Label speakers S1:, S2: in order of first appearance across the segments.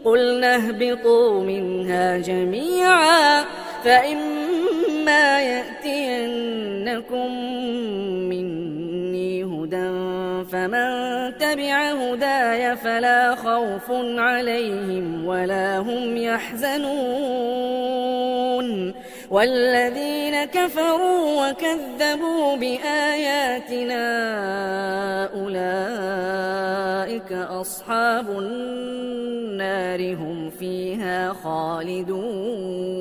S1: قلنا اهبطوا منها جميعا فإما يأتينكم مني هدى فمن تبع هداي فلا خوف عليهم ولا هم يحزنون والذين كفروا وكذبوا بآياتنا أولئك أصحاب النار هم فيها خالدون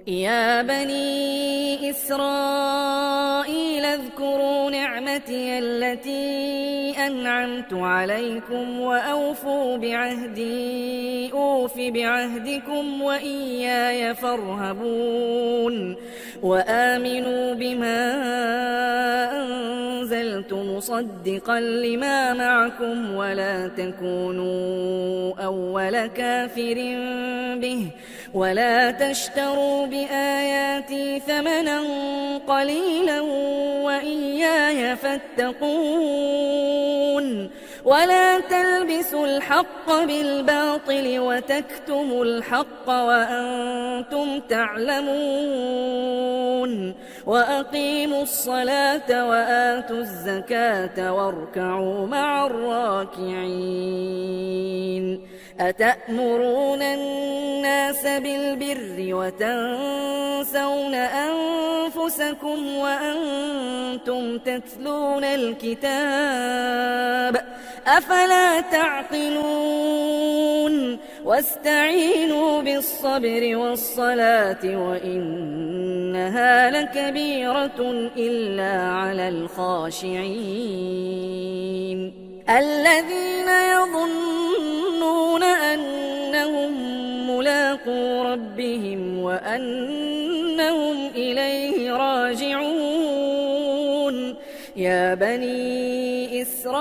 S1: يا بني إسرائيل اذكروا نعمتي التي أنعمت عليكم وأوفوا بعهدي أوف بعهدكم وإياي فارهبون وآمنوا بما أنزلت مصدقا لما معكم ولا تكونوا أول كافر به ولا تشتروا بآياتي ثمنا قليلا وإياي فاتقون ولا تلبسوا الحق بالباطل وتكتموا الحق وأنتم تعلمون وأقيموا الصلاة وآتوا الزكاة واركعوا مع الراكعين أتأمرون الناس بالبر وتنسون أنفسكم وأنتم تتلون الكتاب أفلا تعقلون واستعينوا بالصبر والصلاة وإنها لكبيرة إلا على الخاشعين الذين يظنون أنهم ملاقو ربهم وأنهم إليه راجعون يا بني إسرائيل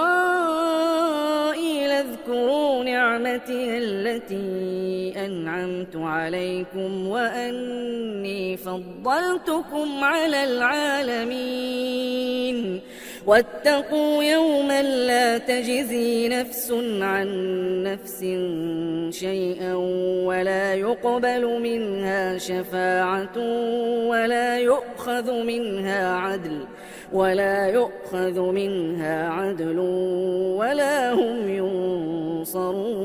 S1: اذكروا نعمتي التي أنعمت عليكم وأني فضلتكم على العالمين واتقوا يوما لا تجزي نفس عن نفس شيئا ولا يقبل منها شفاعة ولا يؤخذ منها عدل ولا هم ينصرون